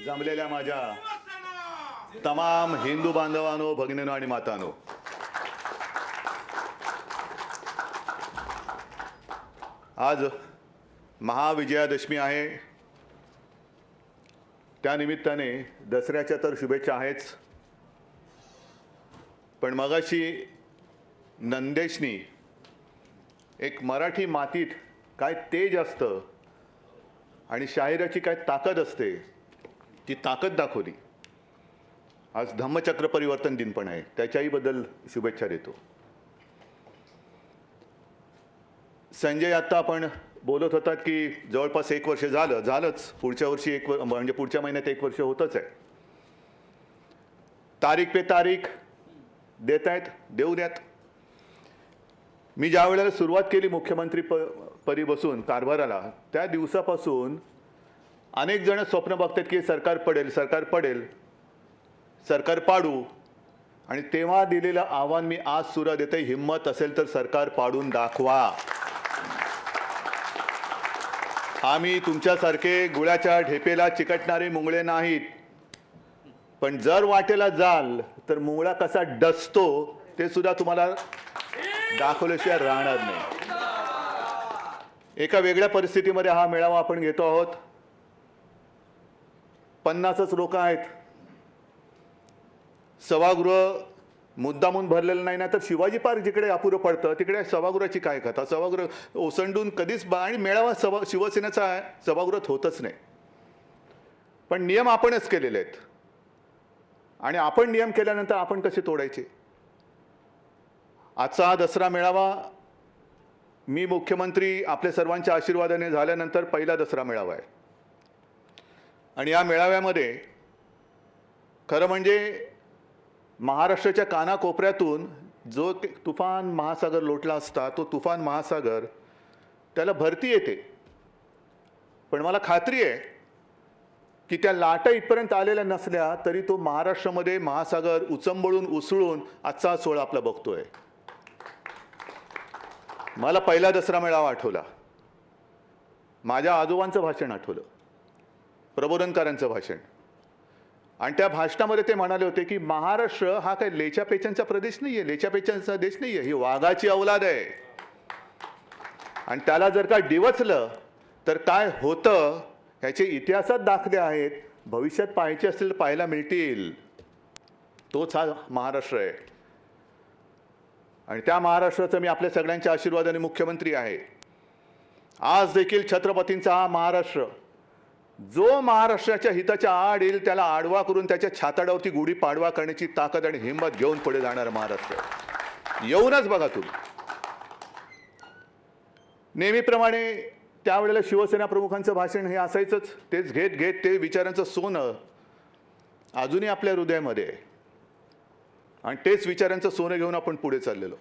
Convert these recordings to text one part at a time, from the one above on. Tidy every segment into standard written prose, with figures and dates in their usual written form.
जमलेल्या माझ्या तमाम हिंदू बांधवांनो, भगिनींनो आणि मातांनो, आज महाविजयादशमी आहे. त्यानिमित्ताने दसऱ्याच्या तर शुभेच्छा आहेच, पण मगाशी नंदेशनी एक मराठी मातीत काय तेज असतं आणि शाहिराची काय ताकद असते ती ताकद दाखवली. आज धम्मचक्र परिवर्तन दिन पण आहे, त्याच्याही बद्दल शुभेच्छा देतो. संजय, आत्ता आपण बोलत होतात की जवळपास 1 वर्ष झालंच. पुढच्या वर्षी म्हणजे पुढच्या महिन्यात 1 वर्ष होतच आहे. तारीख पे तारीख देत आहेत, देऊ द्यात. मी ज्या वेळेला सुरुवात केली मुख्यमंत्री पदी बसून कारभाराला, त्या दिवसापासून अनेक जण स्वप्न बघतात की सरकार पडेल, सरकार पडेल, सरकार पाडू. आणि तेव्हा दिलेलं आव्हान मी आज सुद्धा देते, हिम्मत असेल तर सरकार पाडून दाखवा. आम्ही तुमच्यासारखे गुळाच्या ढेपेला चिकटणारे मुंगळे नाहीत, पण जर वाटेला जाल तर मुंगळा कसा डसतो ते सुद्धा तुम्हाला दाखवल्याशिवाय राहणार नाही. एका वेगळ्या परिस्थितीमध्ये हा मेळावा आपण घेतो आहोत. 50च लोक आहेत. सभागृह मुद्दामून भरलेलं नाही ना, तर शिवाजी पार्क जिकडे अपुरं पडतं तिकडे सभागृहाची काय कथा. सभागृह ओसंडून कधीच आणि मेळावा शिवसेनेचा सभागृहात होतच नाही. पण नियम आपणच केलेले आहेत आणि आपण नियम केल्यानंतर आपण कसे तोडायचे. आजचा हा दसरा मेळावा मी मुख्यमंत्री आपल्या सर्वांच्या आशीर्वादाने झाल्यानंतर पहिला दसरा मेळावा आहे. आणि या मेळाव्यामध्ये खरं म्हणजे महाराष्ट्राच्या कानाकोपऱ्यातून जो तुफान महासागर लोटला असता, तो तुफान महासागर त्याला भरती येते. पण मला खात्री आहे की त्या लाटा इथपर्यंत आलेल्या नसल्या तरी तो महाराष्ट्रामध्ये महासागर उचंबळून उसळून आजचा सोहळा आपला बघतोय. मला पहिला दसरा मेळावा आठवला, माझ्या आजोबांचं भाषण आठवलं, प्रबोधनकारांचं भाषण. आणि त्या भाषणामध्ये ते म्हणाले होते की महाराष्ट्र हा काही लेच्यापेचांचा प्रदेश नाही आहे, लेच्यापेचांचा देश नाही आहे, ही वाघाची अवलाद आहे. आणि त्याला जर का डिवचलं तर काय होतं ह्याचे इतिहासात दाखले आहेत. भविष्यात पाहायचे असतील तर पाहायला मिळतील. तोच हा महाराष्ट्र आहे. आणि त्या महाराष्ट्राचा मी आपल्या सगळ्यांच्या आशीर्वादाने मुख्यमंत्री आहे. आज देखील छत्रपतींचा हा महाराष्ट्र, जो महाराष्ट्राच्या हिताच्या आड येईल त्याला आडवा करून त्याच्या छाताडावरती गुढी पाडवा करण्याची ताकद आणि हिंमत घेऊन पुढे जाणारा महाराष्ट्र. येऊनच बघा तुम्ही. नेहमीप्रमाणे त्यावेळेला शिवसेना प्रमुखांचं भाषण हे असायचंच. तेच घेत घेत ते विचारांचं सोनं अजूनही आपल्या हृदयामध्ये आहे आणि तेच विचारांचं सोनं घेऊन आपण पुढे चाललेलो.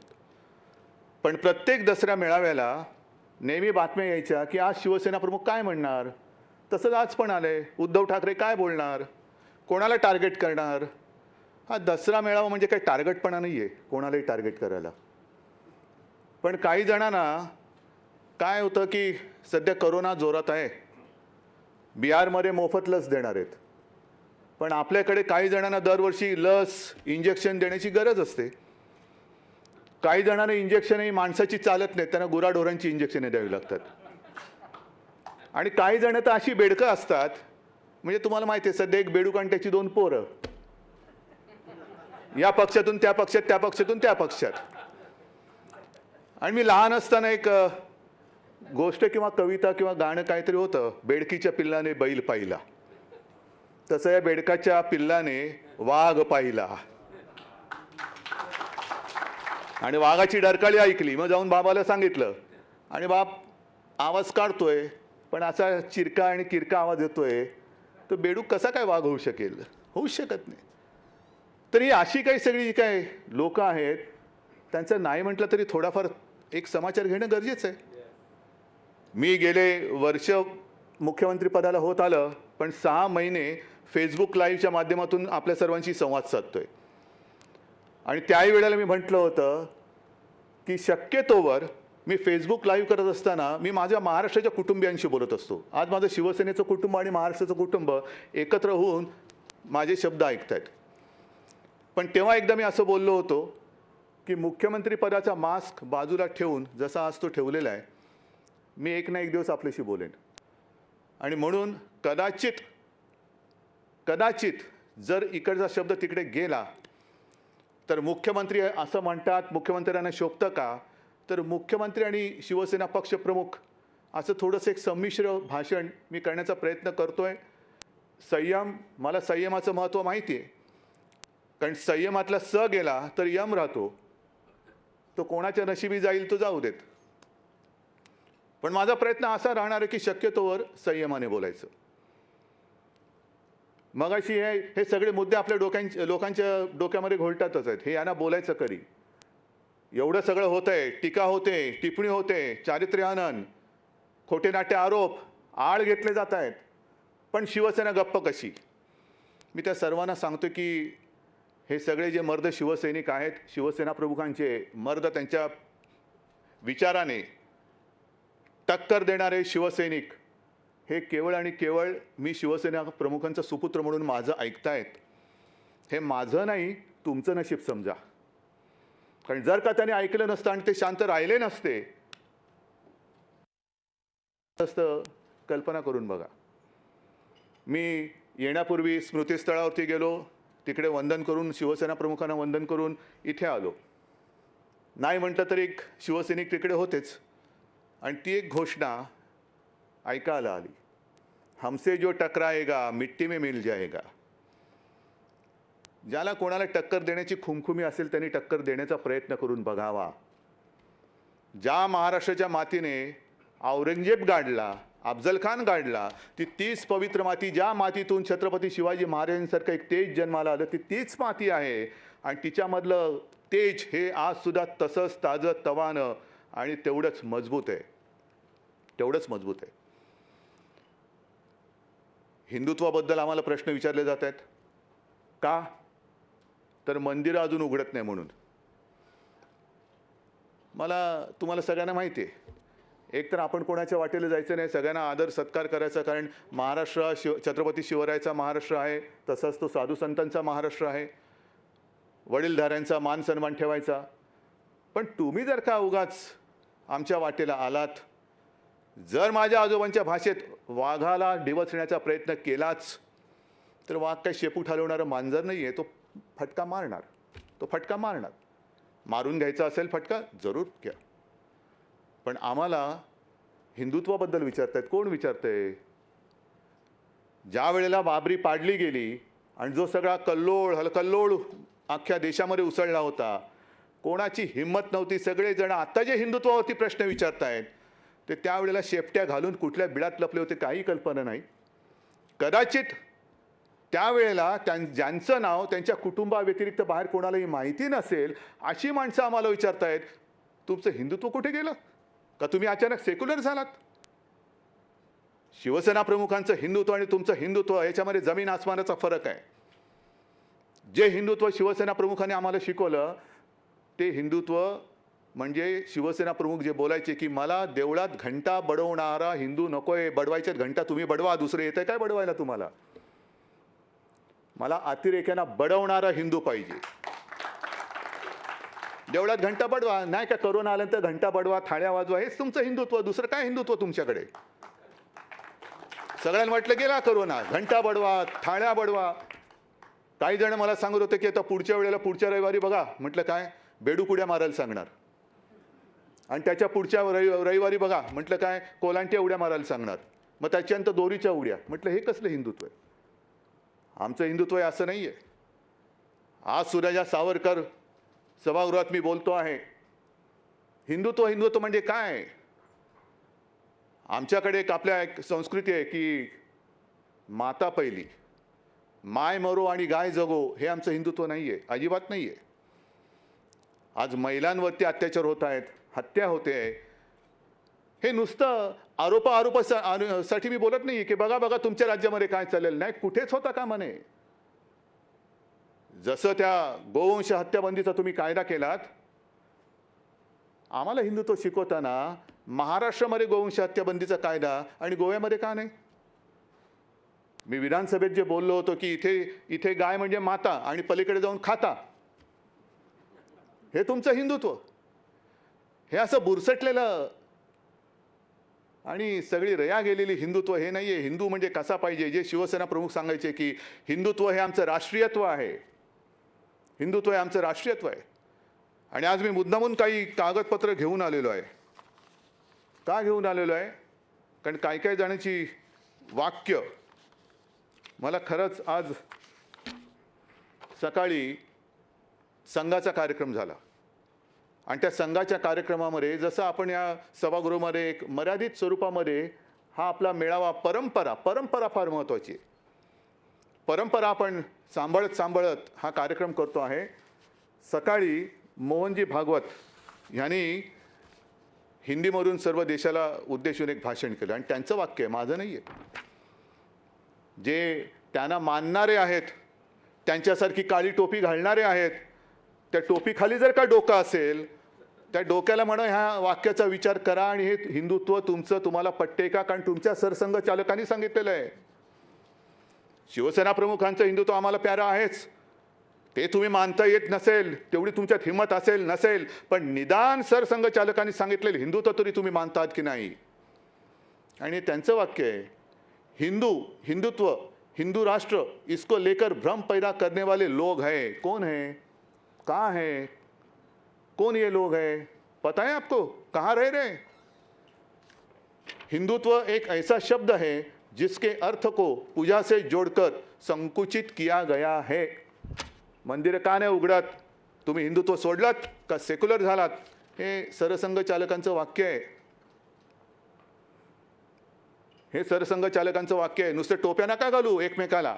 पण प्रत्येक दसऱ्या मेळाव्याला नेहमी बातम्या यायच्या की आज शिवसेना प्रमुख काय म्हणणार. तसंच आज पण आलंय, उद्धव ठाकरे काय बोलणार, कोणाला टार्गेट करणार. हा दसरा मेळावा म्हणजे काही टार्गेटपणा नाही आहे कोणालाही टार्गेट करायला. पण काही जणांना काय होतं की सध्या करोना जोरात आहे, बिहारमध्ये मोफत लस देणार आहेत. पण आपल्याकडे काही जणांना दरवर्षी लस इंजेक्शन देण्याची गरज असते. काही जणांना इंजेक्शनही माणसाची चालत नाहीत, त्यांना गुराढोरांची इंजेक्शने द्यावी लागतात. आणि काही जण तर अशी बेडकं असतात, म्हणजे तुम्हाला माहिती आहे सध्या एक बेडूक आणि त्याची 2 पोरं, या पक्षातून त्या पक्षात, त्या पक्षातून त्या पक्षात. आणि मी लहान असताना एक गोष्ट किंवा कविता किंवा गाणं काहीतरी होतं, बेडकीच्या पिल्लाने बैल पाहिला. तसं या बेडकाच्या पिल्लाने वाघ पाहिला आणि वाघाची डरकाळी ऐकली. मग जाऊन बाबाला सांगितलं आणि बाप आवाज काढतोय पण असा चिरका आणि किरका आवाज येतोय, तर बेडूक कसा काय वाघ होऊ शकेल. होऊच शकत नाही. तर ही अशी काही सगळी जी काय लोक आहेत त्यांचं नाही म्हटलं तरी थोडाफार एक समाचार घेणं गरजेचं आहे. मी गेले वर्ष मुख्यमंत्रीपदाला होत आलं, पण 6 महिने फेसबुक लाईव्हच्या माध्यमातून आपल्या सर्वांशी संवाद साधतोय. आणि त्याही वेळेला मी म्हटलं होतं की शक्यतोवर मी फेसबुक लाईव्ह करत असताना मी माझ्या महाराष्ट्राच्या कुटुंबियांशी बोलत असतो. आज माझं शिवसेनेचं कुटुंब आणि महाराष्ट्राचं कुटुंब एकत्र होऊन माझे शब्द ऐकतायत. पण तेव्हा एकदा मी असं बोललो होतो की मुख्यमंत्री पदाचा मास्क बाजूला ठेवून जसा आज तो ठेवलेला आहे, मी एक ना एक दिवस आपल्याशी बोलेन. आणि म्हणून कदाचित जर इकडचा शब्द तिकडे गेला तर मुख्यमंत्री असं म्हणतात, मुख्यमंत्र्यांना शोभतं का, तर मुख्यमंत्री आणि शिवसेना पक्षप्रमुख असं थोडंसं एक संमिश्र भाषण मी करण्याचा प्रयत्न करतोय. मला संयमाचं महत्त्व माहिती आहे, कारण संयमातला स गेला तर यम राहतो. तो कोणाच्या नशिबी जाईल तो जाऊ देत. पण माझा प्रयत्न असा राहणार आहे की शक्यतोवर संयमाने बोलायचं. मगाशी हे सगळे मुद्दे आपल्या लोकांच्या डोक्यामध्ये घोळतातच आहेत. हे यांना बोलायचं कधी? एवढं सगळं होतंय, टीका होते, टिप्पणी होते, चारित्र्यहनन, खोटे नाटे आरोप, आळ घेतले जात आहेत, पण शिवसेना गप्प कशी? मी त्या सर्वांना सांगतो की हे सगळे जे मर्द शिवसैनिक आहेत, शिवसेना प्रमुखांचे मर्द, त्यांच्या विचाराने टक्कर देणारे शिवसैनिक हे केवळ आणि केवळ मी शिवसेना प्रमुखांचा सुपुत्र म्हणून माझं ऐकतायत. हे माझं नाही, तुमचं नशीब समजा. कारण जर का त्याने ऐकलं नसतं आणि ते शांत राहिले नसते, कल्पना करून बघा. मी येण्यापूर्वी स्मृतिस्थळावरती गेलो, तिकडे वंदन करून, शिवसेना प्रमुखांना वंदन करून इथे आलो. नाही म्हटलं तर एक शिवसैनिक तिकडे होतेच, आणि ती एक घोषणा ऐकायला आली, हमसे जो टकराएगा मिट्टी में मिल जाएगा. ज्याला कोणाला टक्कर देण्याची खुमखुमी असेल त्यांनी टक्कर देण्याचा प्रयत्न करून बघावा. ज्या महाराष्ट्राच्या मातीने औरंगजेब गाडला, अफजल खान गाडला, ती तीच पवित्र माती, ज्या मातीतून छत्रपती शिवाजी महाराजांसारखं एक तेज जन्माला आलं, ती तीच माती आहे. आणि तिच्यामधलं तेज हे आज सुद्धा तसंच ताजं तवानं आणि तेवढंच मजबूत आहे. हिंदुत्वाबद्दल आम्हाला प्रश्न विचारले जात आहेत. का? तर मंदिरं अजून उघडत नाही म्हणून. तुम्हाला सगळ्यांना माहिती आहे, एक तर आपण कोणाच्या वाटेला जायचं नाही, सगळ्यांना आदर सत्कार करायचा. कारण महाराष्ट्र छत्रपती शिवरायाचा महाराष्ट्र आहे, तसंच तो साधू संतांचा महाराष्ट्र आहे. वडीलधाऱ्यांचा मान सन्मान ठेवायचा. पण तुम्ही जर का उगाच आमच्या वाटेला आलात, जर माझ्या आजोबांच्या भाषेत वाघाला डिवचण्याचा प्रयत्न केलाच, तर वाघ काही शेपूट हलवणारं मांजर नाही आहे, तो फटका मारणार. मारून घ्यायचा असेल फटका, जरूर घ्या. पण आम्हाला हिंदुत्वाबद्दल विचारतायत. कोण विचारतंय? ज्या वेळेला बाबरी पाडली गेली आणि जो सगळा कल्लोळ अख्ख्या देशामध्ये उसळला होता, कोणाची हिंमत नव्हती. सगळेजण आता जे हिंदुत्वावरती प्रश्न विचारतायत ते त्यावेळेला शेपट्या घालून कुठल्या बिळात लपले होते काही कल्पना नाही. कदाचित त्यावेळेला ज्यांचं नाव त्यांच्या कुटुंबाव्यतिरिक्त बाहेर कोणालाही माहिती नसेल, अशी माणसं आम्हाला विचारतायत, तुमचं हिंदुत्व कुठे गेलं? का तुम्ही अचानक सेक्युलर झालात? शिवसेना प्रमुखांचं हिंदुत्व आणि तुमचं हिंदुत्व याच्यामध्ये जमीन आसमानाचा फरक आहे. जे हिंदुत्व शिवसेना प्रमुखांनी आम्हाला शिकवलं ते हिंदुत्व म्हणजे शिवसेना प्रमुख जे बोलायचे की मला देवळात घंटा बडवणारा हिंदू नकोय. बडवायच्यात घंटा तुम्ही बडवा, दुसरे येतंय काय बडवायला तुम्हाला? मला अतिरेक्यांना बडवणारा हिंदू पाहिजे. देवळात घंटा बडवा, नाही का करोना आल्यानंतर घंटा बडवा, थाळ्या वाजवा, हेच तुमचं हिंदुत्व. दुसरं काय हिंदुत्व तुमच्याकडे? सगळ्यांना वाटलं गेला करोना, घंटा बडवा, थाळ्या बडवा. काही जण मला सांगत होते की आता पुढच्या रविवारी बघा. म्हटलं काय? बेडूक उड्या मारायला सांगणार. आणि त्याच्या पुढच्या रविवारी बघा. म्हटलं काय? कोलांट्या उड्या मारायला सांगणार. मग त्याच्यानंतर दोरीच्या उड्या. म्हटलं हे कसलं हिंदुत्व आहे? आमचं हिंदुत्व आहे असं नाही आहे. आज सुद्धा सावरकर सभागृहात मी बोलतो आहे, हिंदुत्व म्हणजे काय? आमच्याकडे एक संस्कृती आहे की माता पहिली, माय मरो आणि गाय जगो. हे आमचं हिंदुत्व नाही आहे, अजिबात नाही आहे. आज महिलांवरती अत्याचार होत आहेत, हत्या होते. हे नुसतं आरोपासाठी मी बोलत नाही की बघा तुमच्या राज्यामध्ये काय चालेल. नाही, कुठेच होता का म्हणे. जसं त्या गोवंश हत्याबंदीचा तुम्ही कायदा केलात, आम्हाला हिंदुत्व शिकवताना महाराष्ट्रामध्ये गोवंश हत्या बंदीचा कायदा आणि गोव्यामध्ये का नाही? मी विधानसभेत जे बोललो होतो की इथे गाय म्हणजे माता आणि पलीकडे जाऊन खाता, हे तुमचं हिंदुत्व. हे असं बुरसटलेलं आणि सगळी रया गेलेली हिंदुत्व हे नाहीये. हिंदू म्हणजे कसा पाहिजे, जे शिवसेना प्रमुख सांगायचे की हिंदुत्व हे आमचं राष्ट्रीयत्व आहे, हिंदुत्व हे आमचं राष्ट्रीयत्व आहे. आणि आज मी मुद्दामून काही कागदपत्र घेऊन आलेलो आहे. का घेऊन आलेलो आहे? कारण काही जणांची वाक्य मला खरंच, आज सकाळी संघाचा कार्यक्रम झाला आणि त्या संघाच्या कार्यक्रमामध्ये जसं आपण या सभागृहामध्ये एक मर्यादित स्वरूपामध्ये हा आपला मेळावा, परंपरा फार महत्त्वाची आहे. परंपरा आपण सांभाळत हा कार्यक्रम करतो आहे. सकाळी मोहनजी भागवत यांनी हिंदीमधून सर्व देशाला उद्देशून एक भाषण केलं आणि त्यांचं वाक्य आहे, माझं नाही आहे. जे त्यांना मानणारे आहेत, त्यांच्यासारखी काळी टोपी घालणारे आहेत, त्या टोपीखाली जर का डोकं असेल, त्या डोक्याला म्हणा ह्या वाक्याचा विचार करा आणि हे हिंदुत्व तुम्हाला पटते का? कारण तुमच्या सरसंघचालकांनी सांगितलेलं आहे. शिवसेना प्रमुखांचं हिंदुत्व आम्हाला प्यारं आहेच. ते तुम्ही मानता येत नसेल, तेवढी तुमच्यात हिंमत असेल नसेल, पण निदान सरसंघचालकांनी सांगितलेलं हिंदुत्व तरी तुम्ही मानतात की नाही? आणि त्यांचं वाक्य आहे, हिंदुत्व, हिंदू राष्ट्र, इसको लेकर भ्रम पैदा करने वाले लोग हैं. कौन है? कहाँ है? कौन ये लोग हैं? पता है आपको? कहाँ रह रहे? हिंदुत्व एक ऐसा शब्द है जिसके अर्थ को पूजा से जोड़कर संकुचित किया गया है. मंदिर का नाही उघडत? तुम्ही हिंदुत्व सोडलात का सेक्युलर झालात? हे सरसंघचालकांचं वाक्य आहे. हे सरसंघचालकांचं वाक्य आहे. नुसते टोप्या नका घालू एकमेकाला.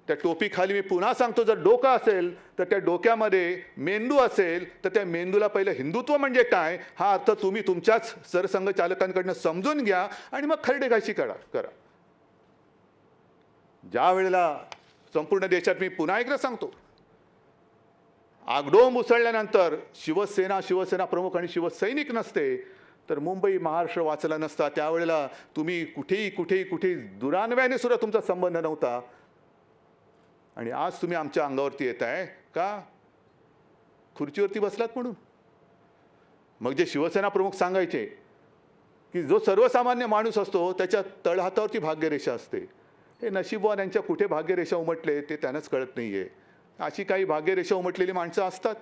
त्या टोपीखाली मी पुन्हा सांगतो, जर डोकं असेल तर त्या डोक्यामध्ये मेंदू असेल तर त्या मेंदूला पहिलं हिंदुत्व म्हणजे काय हा अर्थ तुम्ही तुमच्याच सरसंघचालकांकडनं समजून घ्या आणि मग खरडेगाशी करा. ज्या वेळेला संपूर्ण देशात, मी पुन्हा एकदा सांगतो, आगडोंब उसळल्यानंतर शिवसेना प्रमुख आणि शिवसैनिक नसते तर मुंबई महाराष्ट्र वाचला नसता. त्यावेळेला तुम्ही कुठेही दुरान्वयाने सुद्धा तुमचा संबंध नव्हता. आणि आज तुम्ही आमच्या अंगावरती येत आहे का? खुर्चीवरती बसलात म्हणून. मग जे शिवसेना प्रमुख सांगायचे की जो सर्वसामान्य माणूस असतो त्याच्या तळहातावरती भाग्यरेषा असते, हे नशीबवान यांच्या कुठे भाग्यरेषा उमटले ते त्यांनाच कळत नाही आहे. अशी काही भाग्यरेषा उमटलेली माणसं असतात,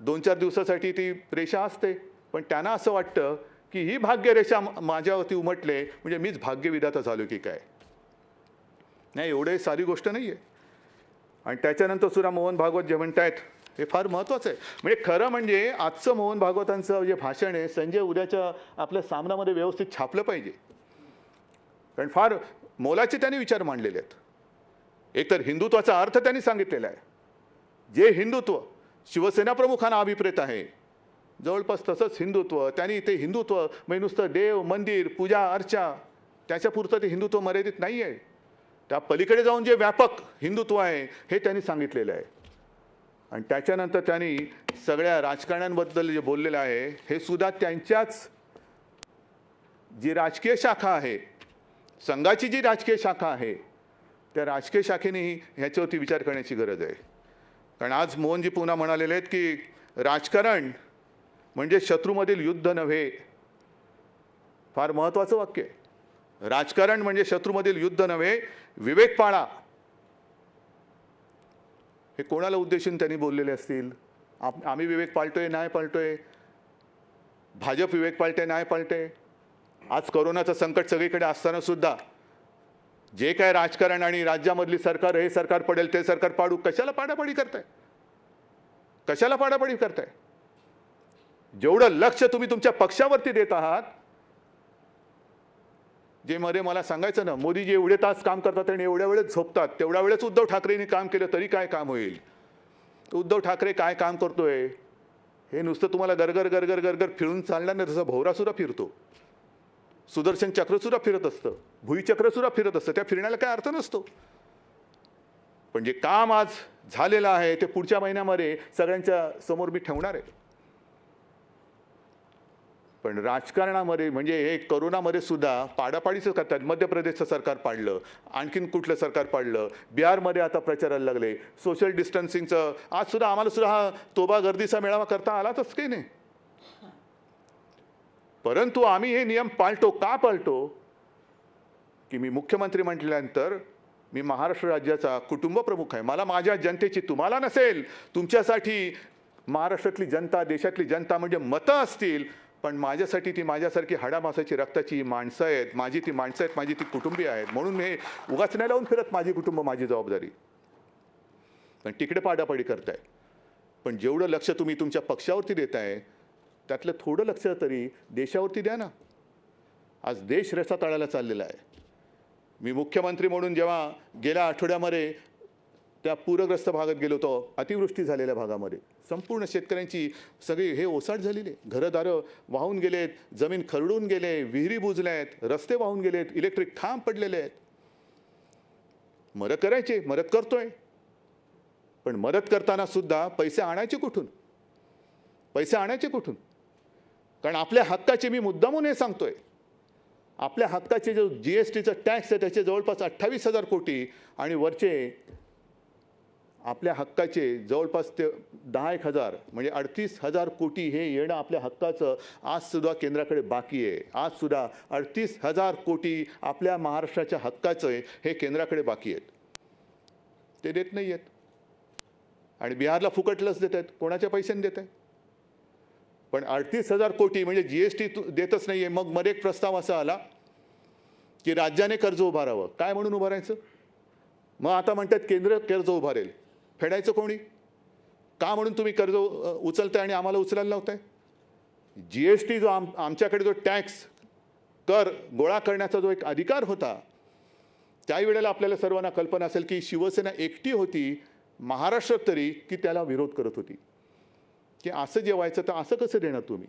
2-4 दिवसासाठी ती रेषा असते, पण त्यांना असं वाटतं की ही भाग्यरेषा माझ्यावरती उमटले म्हणजे मीच भाग्यविधाता झालो की काय. नाही, एवढे सारी गोष्ट नाही आहे. आणि त्याच्यानंतर सुद्धा मोहन भागवत जे म्हणतायत हे फार महत्त्वाचं आहे. म्हणजे खरं म्हणजे आजचं मोहन भागवतांचं जे भाषण आहे, संजय उद्याच्या आपल्या सामनामध्ये व्यवस्थित छापलं पाहिजे. कारण फार मोलाचे त्यांनी विचार मांडलेले आहेत. एकतर हिंदुत्वाचा अर्थ त्यांनी सांगितलेला आहे. जे हिंदुत्व शिवसेना प्रमुखांना अभिप्रेत आहे, जवळपास तसंच हिंदुत्व त्यांनी ते हिंदुत्व म्हणजे नुसतं देव, मंदिर, पूजा अर्चा त्याच्यापुरतं ते हिंदुत्व मर्यादित नाही आहे. त्या पलीकडे जाऊन जे व्यापक हिंदुत्व आहे हे त्यांनी सांगितलेलं आहे. आणि त्याच्यानंतर त्यांनी सगळ्या राजकारण्यांबद्दल जे बोललेलं आहे हे सुद्धा त्यांच्याच जी राजकीय शाखा आहे, संघाची जी राजकीय शाखा आहे, त्या राजकीय शाखेनेही ह्याच्यावरती विचार करण्याची गरज आहे. कारण आज मोहनजी पुन्हा म्हणालेले आहेत की राजकारण म्हणजे शत्रूमधील युद्ध नव्हे. फार महत्त्वाचं वाक्य आहे. राजकारण म्हणजे शत्रूमधील युद्ध नव्हे, विवेक पाळा. हे कोणाला उद्देशून त्यांनी बोललेले असतील? आम्ही विवेक पाळतोय नाही पाळतोय? भाजप विवेक पाळते नाही पाळते? आज कोरोनाचं संकट सगळीकडे असताना सुद्धा जे काय राजकारण आणि राज्यामधली सरकार, हे सरकार पडेल ते सरकार पाडू, कशाला पाडापाडी करताय? कशाला पाडापाडी करताय? जेवढं लक्ष तुम्ही तुमच्या पक्षावरती देत आहात, जे मध्ये मला सांगायचं ना, मोदीजी एवढे तास काम करतात आणि एवढ्या वेळेस झोपतात, तेवढ्या वेळेस उद्धव ठाकरेंनी काम केलं तरी काय काम होईल? उद्धव ठाकरे काय काम करतोय हे नुसतं तुम्हाला गरगर फिरून चालणार नाही. तसं भोवरासुद्धा फिरतो, सुदर्शन चक्रसुद्धा फिरत असतं, भुईचक्रसुद्धा फिरत असतं. त्या फिरण्याला काय अर्थ नसतो. पण जे काम आज झालेलं आहे ते पुढच्या महिन्यामध्ये सगळ्यांच्या समोर मी ठेवणार आहे. पण राजकारणामध्ये म्हणजे हे कोरोनामध्ये सुद्धा पाडापाडीचं करतात. मध्य प्रदेशचं सरकार पाडलं, आणखीन कुठलं सरकार पाडलं, बिहारमध्ये आता प्रचाराला लागले, सोशल डिस्टन्सिंगचं. आज सुद्धा आम्हाला सुद्धा हा तोबा गर्दीचा मेळावा करता आलाच काही नाही. परंतु आम्ही हे नियम पाळतो. का पाळतो? की मी मुख्यमंत्री म्हटल्यानंतर मी महाराष्ट्र राज्याचा कुटुंब प्रमुख आहे. मला माझ्या जनतेची, तुम्हाला नसेल, तुमच्यासाठी महाराष्ट्रातली जनता, देशातली जनता म्हणजे मतं असतील, पण माझ्यासाठी ती माझ्यासारखी हाडामासाची रक्ताची माणसं आहेत. माझी ती माणसं आहेत, माझी ती कुटुंबीय आहेत. म्हणून हे उगाच नाही लावून फिरत माझी कुटुंब, माझी जबाबदारी. पण तिकडे पाडापाडी करताय. पण जेवढं लक्ष तुम्ही तुमच्या पक्षावरती देताय त्यातलं थोडं लक्ष तरी देशावरती द्या ना. आज देश रसातळाला चाललेला आहे. मी मुख्यमंत्री म्हणून जेव्हा गेल्या आठवड्यामध्ये त्या पूरग्रस्त भागात गेलो होतो, अतिवृष्टी झालेल्या भागामध्ये संपूर्ण शेतकऱ्यांची सगळी हे ओसाड झालेली, घरदारं वाहून गेलेत, जमीन खरडून गेले, विहिरी बुजल्या आहेत, रस्ते वाहून गेलेत, इलेक्ट्रिक खांब पडलेले आहेत. मदत करायची, मदत करतोय. पण मदत करताना सुद्धा पैसे आणायचे कुठून? पैसे आणायचे कुठून? कारण आपल्या हक्काचे, मी मुद्दामून हे सांगतोय, आपल्या हक्काचे जो GSTचा टॅक्स आहे त्याचे जवळपास 28,000 कोटी आणि वरचे आपल्या हक्काचे जवळपास ते 10,000 म्हणजे 38,000 कोटी हे येणं आपल्या हक्काचं आजसुद्धा केंद्राकडे बाकी आहे. आजसुद्धा 38,000 कोटी आपल्या महाराष्ट्राच्या हक्काचं आहे, हे केंद्राकडे बाकी आहेत. ते देत नाही आहेत. आणि बिहारला फुकट लस देत आहेत. कोणाच्या पैशाने देत आहे? पण 38,000 कोटी म्हणजे GST देतच नाही आहे. मग मध्ये एक प्रस्ताव असा आला की राज्याने कर्ज उभारावं. काय म्हणून उभारायचं? मग आता म्हणतात केंद्र कर्ज उभारेल. फेडायचं कोणी? का म्हणून तुम्ही कर्ज उचलताय आणि आम्हाला उचलायला लावताय? GST जो आमच्याकडे जो टॅक्स कर गोळा करण्याचा जो एक अधिकार होता, त्याही वेळेला आपल्याला सर्वांना कल्पना असेल की शिवसेना एकटी होती महाराष्ट्रात तरी की त्याला विरोध करत होती की असं जे व्हायचं तर असं कसं देणार तुम्ही?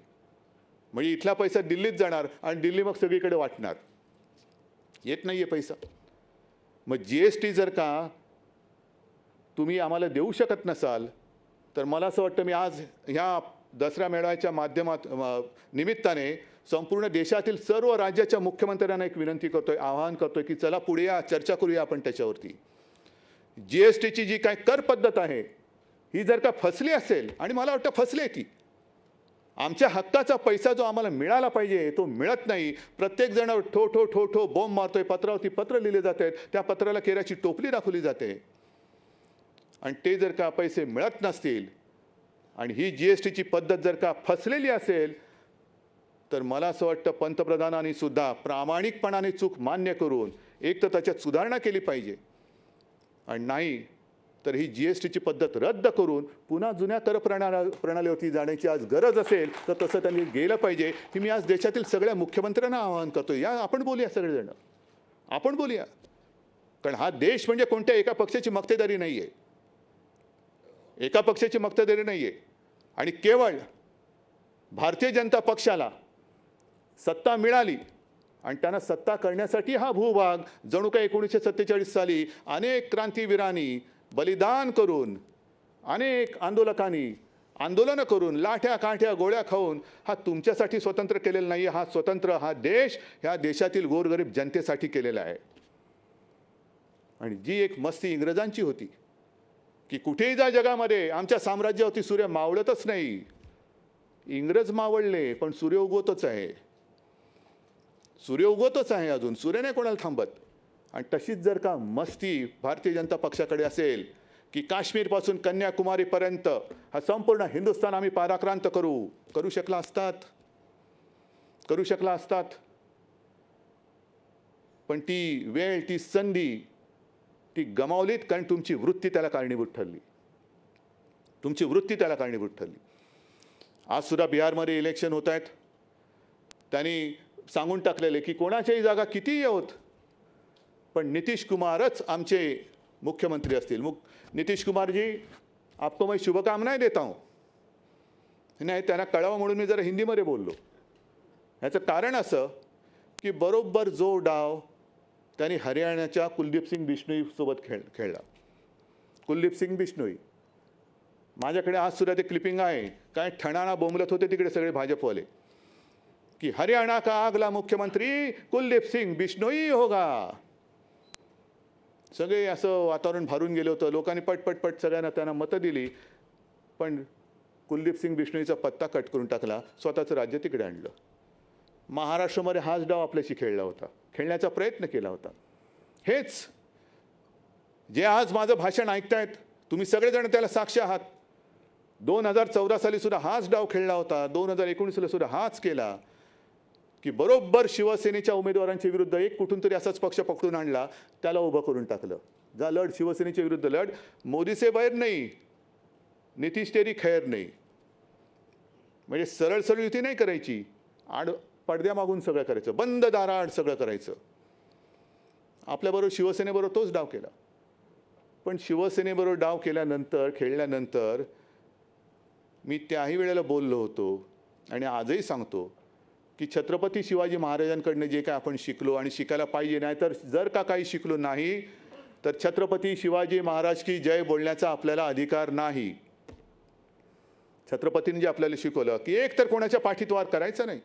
म्हणजे इथला पैसा दिल्लीत जाणार आणि दिल्ली मग सगळीकडे वाटणार. येत नाही आहे पैसा. मग GST जर का तुम्ही आम्हाला देऊ शकत नसाल तर मला असं वाटतं, मी आज ह्या दसरा मेळाव्याच्या निमित्ताने संपूर्ण देशातील सर्व राज्याच्या मुख्यमंत्र्यांना एक विनंती करतोय, आवाहन करतोय की चला पुढे या, चर्चा करूया आपण त्याच्यावरती. GSTची जी काय कर पद्धत आहे ही जर का फसली असेल, आणि मला वाटतं फसली ती, आमच्या हक्काचा पैसा जो आम्हाला मिळाला पाहिजे तो मिळत नाही. प्रत्येक जण ठो ठो ठो ठो बॉम्ब मारतोय. पत्रावरती पत्र लिहिले जात आहेत, त्या पत्राला केराची टोपली दाखवली जाते. आणि ते जर का पैसे मिळत नसतील आणि ही GSTची पद्धत जर का फसलेली असेल तर मला असं वाटतं पंतप्रधानांनी सुद्धा प्रामाणिकपणाने चूक मान्य करून एक तर त्याच्यात सुधारणा केली पाहिजे, आणि नाही तर ही GSTची पद्धत रद्द करून पुन्हा जुन्या कर प्रणालीवरती जाण्याची आज गरज असेल तर तसं त्यांनी गेलं पाहिजे. की मी आज देशातील सगळ्या मुख्यमंत्र्यांना आवाहन करतो, या आपण बोलूया, सगळेजण आपण बोलूया. कारण हा देश म्हणजे कोणत्या एका पक्षाची मक्तेदारी नाही आहे, एका पक्षाची मक्तेदारी नाही आहे. आणि केवळ भारतीय जनता पक्षाला सत्ता मिळाली आणि त्यांना सत्ता करण्यासाठी हा भूभाग जणू काय 1947 साली अनेक क्रांतीवीरांनी बलिदान करून, अनेक आंदोलनं करून, लाठ्या काठ्या गोळ्या खाऊन हा तुमच्यासाठी स्वतंत्र केलेला नाही. हा स्वतंत्र हा देश ह्या देशातील गोरगरीब जनतेसाठी केलेला आहे. आणि जी एक मस्ती इंग्रजांची होती की कुठेही जा जगामध्ये आमच्या साम्राज्यावरती सूर्य मावळतच नाही. इंग्रज मावळले पण सूर्य उगवतच आहे, सूर्य उगवतच आहे, अजून सूर्य नाही कोणाला थांबत. आणि तशीच जर का मस्ती भारतीय जनता पक्षाकडे असेल की काश्मीरपासून कन्याकुमारीपर्यंत हा संपूर्ण हिंदुस्थान आम्ही पाराक्रांत करू शकला असतात. पण ती वेळ, ती संधी ती गमावलीत, कारण तुमची वृत्ती त्याला कारणीभूत ठरली. आज सुद्धा बिहारमध्ये इलेक्शन होत आहेत. त्यांनी सांगून टाकलेले की कोणाच्याही जागा कितीही होत पण नितीश कुमारच आमचे मुख्यमंत्री असतील. नितीश कुमार जी, आपको मैं शुभकामनाएं देता हूँ. नाही, त्यांना कळावं म्हणून मी जरा हिंदीमध्ये बोललो. ह्याचं कारण असं की बरोबर जो डाव त्यांनी हरियाणाच्या कुलदीप सिंग बिश्नोई सोबत खेळला. कुलदीप सिंग बिश्नोई, माझ्याकडे आज सुद्धा ते क्लिपिंग आहे, काय ठणाणा बोंबलत होते तिकडे सगळे भाजपवाले. की हरियाणा का अगला मुख्यमंत्री कुलदीप सिंग बिश्नोई होगा. सगळे असं वातावरण भरून गेलं होतं. लोकांनी पटपट सगळ्यांना त्यांना मतं दिली. पण कुलदीप सिंग बिश्नोईचा पत्ता कट करून टाकला, स्वतःचं राज्य तिकडे आणलं. महाराष्ट्रामध्ये हाच डाव आपल्याशी खेळला होता, खेळण्याचा प्रयत्न केला होता. हेच जे आज माझं भाषण ऐकतायत तुम्ही सगळेजण त्याला साक्ष आहात. 2014 साली सुद्धा हाच डाव खेळला होता, 2019 सुद्धा हाच केला की बरोबर शिवसेनेच्या उमेदवारांच्या विरुद्ध एक कुठून तरी असाच पक्ष पकडून आणला, त्याला उभं करून टाकलं. जा लढ, शिवसेनेच्या विरुद्ध लढ. मोदी से बैर नाही, नितीश तेरी खैर नाही. म्हणजे सरळ सरळ युती नाही करायची, पडद्यामागून सगळं करायचं, बंद दाराआड सगळं करायचं. आपल्याबरोबर शिवसेनेबरोबर तोच डाव केला. पण शिवसेनेबरोबर डाव केल्यानंतर, खेळल्यानंतर मी त्याही वेळेला बोललो होतो आणि आजही सांगतो की छत्रपती शिवाजी महाराजांकडनं जे काय आपण शिकलो आणि शिकायला पाहिजे, नाही तर जर का काही शिकलो नाही तर छत्रपती शिवाजी महाराज की जय बोलण्याचा आपल्याला अधिकार नाही. छत्रपतींनी जे आपल्याला शिकवलं की एक तर कोणाच्या पाठीत वार करायचा नाही,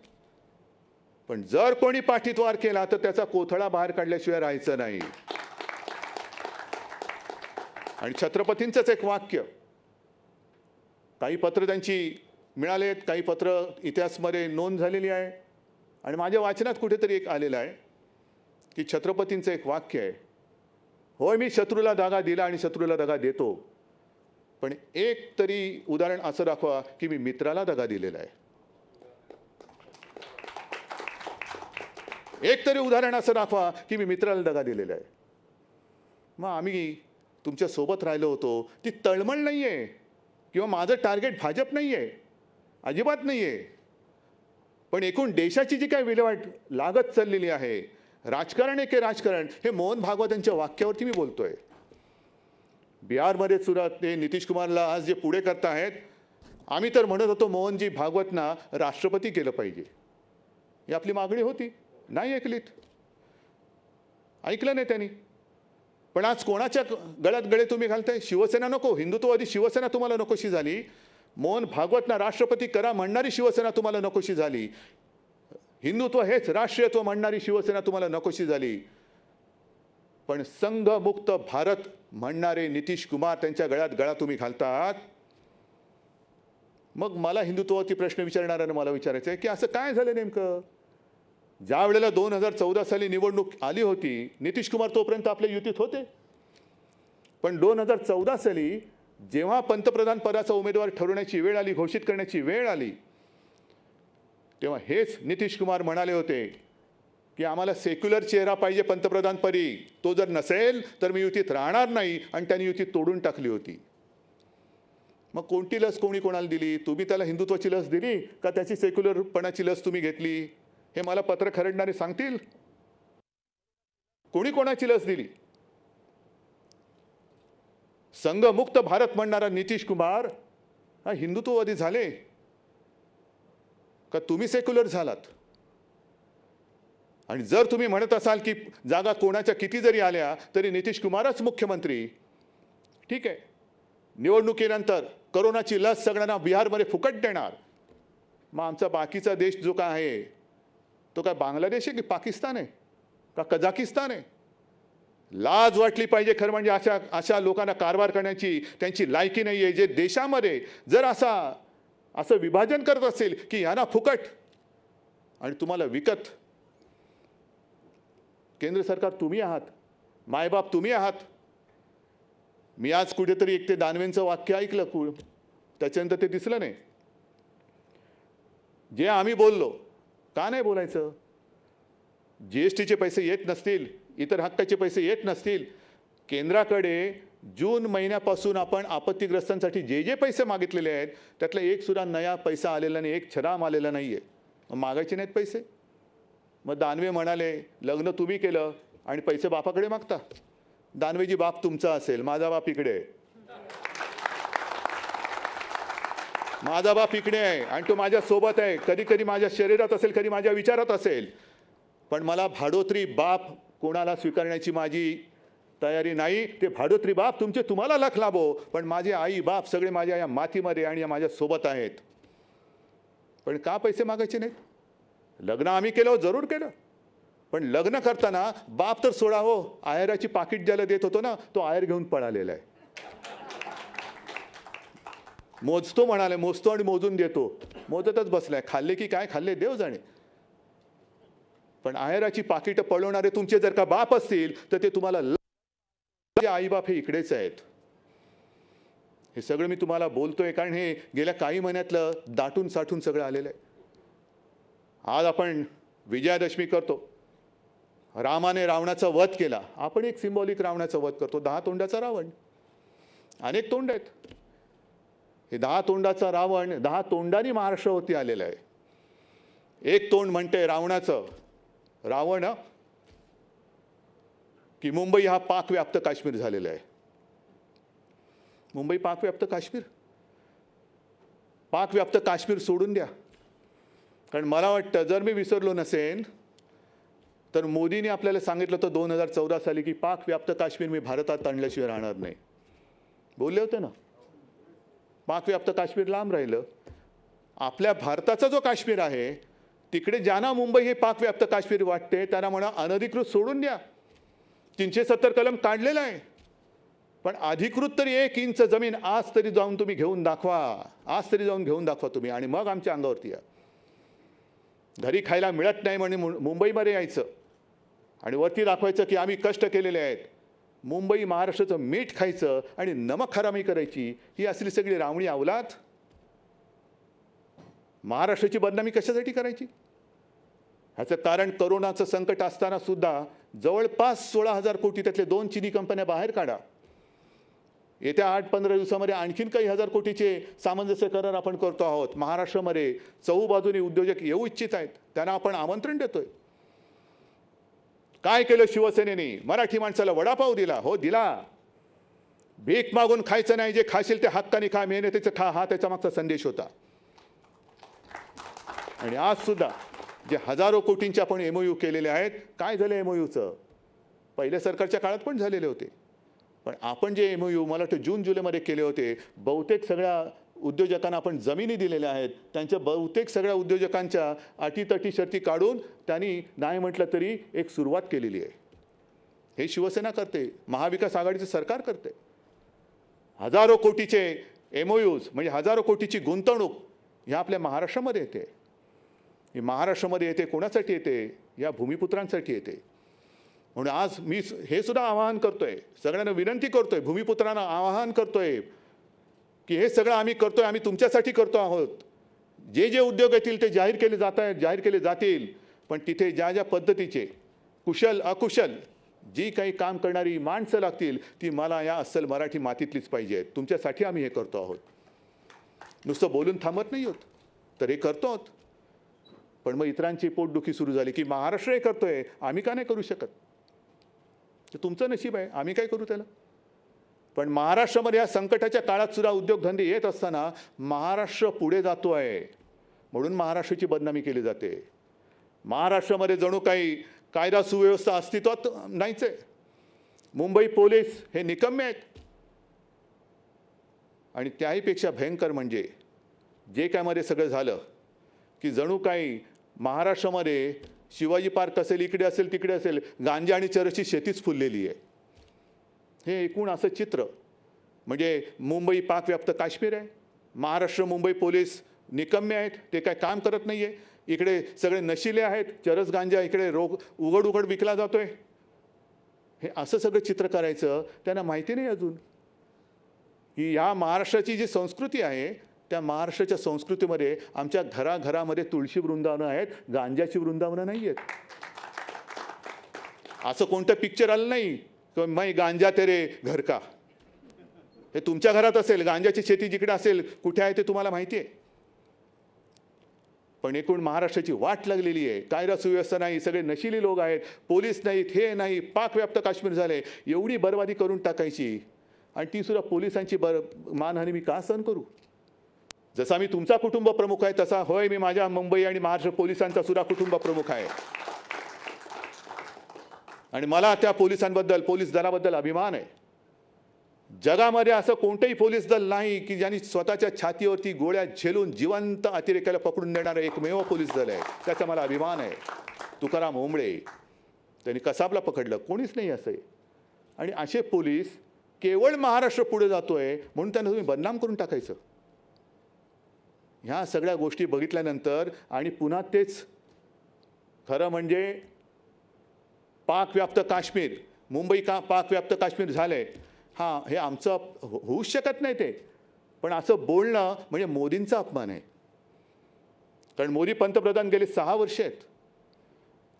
पण जर कोणी पाठीत वार केला तर त्याचा कोथळा बाहेर काढल्याशिवाय राहायचं नाही. आणि छत्रपतींचंच एक वाक्य, काही पत्र त्यांची मिळालेत, काही पत्र इतिहासमध्ये नोंद झालेली आहे आणि माझ्या वाचनात कुठेतरी एक आलेलं आहे की छत्रपतींचं एक वाक्य आहे, होय मी शत्रूला दगा दिला आणि शत्रूला दगा देतो, पण एक तरी उदाहरण असं दाखवा की मी मित्राला दगा दिलेला आहे. एक तरी उदाहरण असं दाखवा की मी मित्राला दगा दिलेला आहे. मग आम्ही तुमच्या सोबत राहिलो होतो, ती तळमळ नाही आहे किंवा माझं टार्गेट भाजप नाही आहे, अजिबात नाही आहे. पण एकूण देशाची जी काय विल्हेवाट लागत चाललेली आहे, राजकारण आहे की राजकारण, हे मोहन भागवतांच्या वाक्यावरती मी बोलतोय. बिहारमध्ये सुद्धा ते नितीश कुमारला आज जे पुढे करत आहेत, आम्ही तर म्हणत होतो मोहनजी भागवतना राष्ट्रपती केलं पाहिजे, ही आपली मागणी होती. नाही ऐकलीत, ऐकलं नाही त्यांनी. पण आज कोणाच्या गळ्यात गळे तुम्ही घालताय? शिवसेना नको, हिंदुत्ववादी शिवसेना तुम्हाला नकोशी झाली. मोहन भागवतना राष्ट्रपती करा म्हणणारी शिवसेना तुम्हाला नकोशी झाली. हिंदुत्व हेच राष्ट्रीयत्व म्हणणारी शिवसेना तुम्हाला नकोशी झाली. पण संघमुक्त भारत म्हणणारे नितीश कुमार, त्यांच्या गळ्यात गळा तुम्ही घालतात. मग मला हिंदुत्वावरती प्रश्न विचारणाऱ्यांना मला विचारायचं आहे की असं काय झालं नेमकं? ज्या वेळेला 2014 साली निवडणूक आली होती, नितीश कुमार तोपर्यंत आपल्या युतीत होते. पण 2014 साली जेव्हा पंतप्रधान पदाचा उमेदवार ठरवण्याची वेळ आली, घोषित करण्याची वेळ आली, तेव्हा हेच नितीश कुमार म्हणाले होते की आम्हाला सेक्युलर चेहरा पाहिजे पंतप्रधानपदी, तो जर नसेल तर मी युतीत राहणार नाही. आणि त्यांनी युतीत तोडून टाकली होती. मग कोणती लस कोणी कोणाला दिली? तुम्ही त्याला हिंदुत्वाची लस दिली का त्याची सेक्युलरपणाची लस तुम्ही घेतली? हे मला पत्र खरडणारे सांगतील. कोणी कोणाची लस दिली? संघमुक्त भारत म्हणणारा नितीश कुमार हा हिंदुत्ववादी झाले का तुम्ही सेक्युलर झालात? आणि जर तुम्ही म्हणत असाल की जागा कोणाच्या किती जरी आल्या तरी नितीश कुमारच मुख्यमंत्री, ठीक आहे, निवडणुकीनंतर कोरोनाची लस सगळ्यांना बिहारमध्ये फुकट देणार. मग आमचा बाकीचा देश जो काय आहे तो काय बांगलादेश आहे की पाकिस्तान आहे का कझाकिस्तान आहे? लाज वाटली पाहिजे खरं म्हणजे अशा लोकांना कारभार करण्याची त्यांची लायकी नाही आहे, जे देशामध्ये जर असं विभाजन करत असेल की यांना फुकट आणि तुम्हाला विकत. केंद्र सरकार तुम्ही आहात, मायबाप तुम्ही आहात. मी आज कुठेतरी एक ते दानवेंचं वाक्य ऐकलं, त्याच्यानंतर ते दिसलं नाही. जे आम्ही बोललो, का नाही बोलायचं? जीएसटीचे पैसे येत नसतील, इतर हक्काचे पैसे येत नसतील, केंद्राकडे जून महिन्यापासून आपण आपत्तीग्रस्तांसाठी जे जे पैसे मागितलेले आहेत त्यातला एक सुद्धा नया पैसा आलेला नाही, एक छराम आलेला नाही आहे. मग मागायचे नाहीत पैसे? मग दानवे म्हणाले लग्न तुम्ही केलं आणि पैसे बापाकडे मागता. दानवेजी बाप तुमचा असेल, माझा बाप इकडे, माझा बाप इकडे आहे आणि तो माझ्या सोबत आहे. कधी कधी माझ्या शरीरात असेल, कधी माझ्या विचारात असेल, पण मला भाडोत्री बाप कोणाला स्वीकारण्याची माझी तयारी नाही. ते भाडोत्री बाप तुमचे तुम्हाला लख लाभो, पण माझे आई बाप सगळे माझ्या या मातीमध्ये आणि या माझ्या सोबत आहेत. पण का पैसे मागायचे नाहीत? लग्न आम्ही केलं, जरूर केलं, पण लग्न करताना बाप तर सोडा हो, आयराची पाकिट ज्याला देत होतो ना, तो आयर घेऊन पळालेला आहे. मोजतो म्हणाले, मोजतो आणि मोजून देतो, मोजतच बसलाय. खाल्ले की काय खाल्ले देव जाणे. पण आयराची पाकिटं पळवणारे तुमचे जर का बाप असतील तर ते तुम्हाला आईबाप हे इकडेच आहेत. हे सगळं मी तुम्हाला बोलतोय कारण हे गेल्या काही महिन्यातलं दाटून साठून सगळं आलेलं आहे. आज आपण विजयादशमी करतो. रामाने रावणाचा वध केला. आपण एक सिंबॉलिक रावणाचा वध करतो. 10 तोंडाचा रावण. अनेक तोंड आहेत. हे 10 तोंडाचा रावण 10 तोंडांनी महाराष्ट्रावरती आलेला आहे. एक तोंड म्हणते रावणाचं, रावण की मुंबई हा पाकव्याप्त काश्मीर झालेला आहे. मुंबई पाकव्याप्त काश्मीर, पाकव्याप्त काश्मीर सोडून द्या. कारण मला वाटतं जर मी विसरलो नसेन तर मोदींनी आपल्याला सांगितलं होतं 2014 साली की पाकव्याप्त काश्मीर मी भारतात आणल्याशिवाय राहणार नाही. बोलले होते ना. पाकव्याप्त काश्मीर लांब राहिलं. आपल्या भारताचा जो काश्मीर आहे तिकडे ज्यांना मुंबई हे पाकव्याप्त काश्मीर वाटते त्यांना म्हणा अनधिकृत सोडून द्या. 370 कलम काढलेला आहे, पण अधिकृत तरी 1 इंच जमीन आज तरी जाऊन तुम्ही घेऊन दाखवा. आज तरी जाऊन घेऊन दाखवा तुम्ही आणि मग आमच्या अंगावरती या. घरी खायला मिळत नाही म्हणून मुंबईमध्ये यायचं आणि वरती दाखवायचं की आम्ही कष्ट केलेले आहेत. मुंबई महाराष्ट्राचं मीठ खायचं आणि नमक हरामी करायची, ही असली सगळी रावणी अवलाद. महाराष्ट्राची बदनामी कशासाठी करायची? ह्याचं कारण करोनाचं संकट असताना सुद्धा जवळपास 16,000 कोटी त्यातले 2 चिनी कंपन्या बाहेर काढा. येत्या 8-15 दिवसामध्ये आणखीन काही हजार कोटीचे सामंजस्य करार आपण करतो आहोत. महाराष्ट्रामध्ये चहूबाजूने उद्योजक येऊ इच्छित आहेत, त्यांना आपण आमंत्रण देतोय. काय केलं शिवसेनेने? मराठी माणसाला वडापाव दिला. हो दिला. भीक मागून खायचं नाही, जे खाशील ते हक्काने खा, मेहनतीचं खा, हा त्याचा मागचा संदेश होता. आणि आज सुद्धा जे हजारो कोटींचे आपण MOU केलेले आहेत, काय झालं MOUचं? पहिल्या सरकारच्या काळात पण झालेले होते, पण आपण जे MOU मला वाटतं जून-जुलैमध्ये केले होते, बहुतेक सगळ्या उद्योजकांना आपण जमिनी दिलेल्या आहेत. त्यांच्या बहुतेक सगळ्या उद्योजकांच्या अटीतटी शर्ती काढून त्यांनी नाही म्हटलं तरी एक सुरुवात केलेली आहे. हे शिवसेना करते, महाविकास आघाडीचं सरकार करते. हजारो कोटीचे MOUs म्हणजे हजारो कोटीची गुंतवणूक ह्या आपल्या महाराष्ट्रामध्ये येते. ही महाराष्ट्रामध्ये येते कोणासाठी येते? या भूमिपुत्रांसाठी येते. म्हणून आज मी हे सुद्धा आवाहन करतोय, सगळ्यांना विनंती करतोय, भूमिपुत्रांना आवाहन करतोय की हे सगळं आम्ही करतोय, आम्ही तुमच्यासाठी करतो आहोत. जे जे उद्योग येतील ते जाहीर केले जातील, पण तिथे ज्या ज्या पद्धतीचे कुशल अकुशल जी काही काम करणारी माणसं लागतील ती मला या अस्सल मराठी मातीतलीच पाहिजे. तुमच्यासाठी आम्ही हे करतो आहोत. नुसतं बोलून थांबत नाही आहोत, तर हे करतो आहोत. पण मग इतरांची पोटदुखी सुरू झाली की महाराष्ट्र हे करतोय, आम्ही का नाही करू शकत? ते तुमचं नशीब आहे, आम्ही काय करू त्याला? पण महाराष्ट्रामध्ये या संकटाच्या काळात सुद्धा उद्योगधंदे येत असताना महाराष्ट्र पुढे जातो आहे म्हणून महाराष्ट्राची बदनामी केली जाते. महाराष्ट्रामध्ये जणू काही कायदा सुव्यवस्था अस्तित्वात नाहीच आहे. मुंबई पोलीस हे निकम्मे आहेत. आणि त्याहीपेक्षा भयंकर म्हणजे जे काय मध्ये सगळं झालं की जणू काही महाराष्ट्रामध्ये शिवाजी पार्क असेल, इकडे असेल, तिकडे असेल, गांजा आणि चरसची शेतीच फुललेली आहे. हे एकूण असं चित्र म्हणजे मुंबई पाकव्याप्त काश्मीर आहे. महाराष्ट्र मुंबई पोलीस निकम्मे आहेत, ते काय काम करत नाही आहे. इकडे सगळे नशिले आहेत, चरस गांजा इकडे उघड उघड विकला जातोय. हे असं सगळं चित्र करायचं त्यांना माहिती नाही अजून की या महाराष्ट्राची जी संस्कृती आहे त्या महाराष्ट्राच्या संस्कृतीमध्ये आमच्या घराघरामध्ये तुळशी वृंदावनं आहेत, गांजाची वृंदावनं नाही आहेत. असं कोणतं पिक्चर आलं नाही की मै गांजा तेरे घर का. हे तुमच्या घरात असेल, गांजाची शेती जिकडे असेल, कुठे आहे ते तुम्हाला माहिती आहे. पण एकूण महाराष्ट्राची वाट लागलेली आहे. कायदा सुव्यवस्था नाही, सगळे नशिली लोक आहेत, पोलीस नाहीत, हे नाही, पाकव्याप्त काश्मीर झाले. एवढी बर्बादी करून टाकायची आणि ती सुद्धा पोलिसांची मानहानी मी का सहन करू? जसा मी तुमचा कुटुंब प्रमुख आहे तसा होय मी माझ्या मुंबई आणि महाराष्ट्र पोलिसांचा सुद्धा कुटुंब प्रमुख आहे. आणि मला त्या पोलिसांबद्दल, पोलीस दलाबद्दल अभिमान आहे. जगामध्ये असं कोणतंही पोलीस दल नाही की ज्यांनी स्वतःच्या छातीवरती गोळ्या झेलून जिवंत अतिरेक्याला पकडून देणारं एकमेव पोलीस दल आहे. त्याचा मला अभिमान आहे. तुकाराम ओंबळे त्यांनी कसाबला पकडलं, कोणीच नाही असं आहे. आणि असे पोलीस केवळ महाराष्ट्र पुढे जातोय म्हणून त्यांना तुम्ही बदनाम करून टाकायचं. ह्या सगळ्या गोष्टी बघितल्यानंतर आणि पुन्हा तेच खरं म्हणजे पाकव्याप्त काश्मीर, मुंबई का पाकव्याप्त काश्मीर झालंय, हां हे आमचं होऊच शकत नाही ते, पण असं बोलणं म्हणजे मोदींचा अपमान आहे. कारण मोदी पंतप्रधान गेले 6 वर्ष आहेत.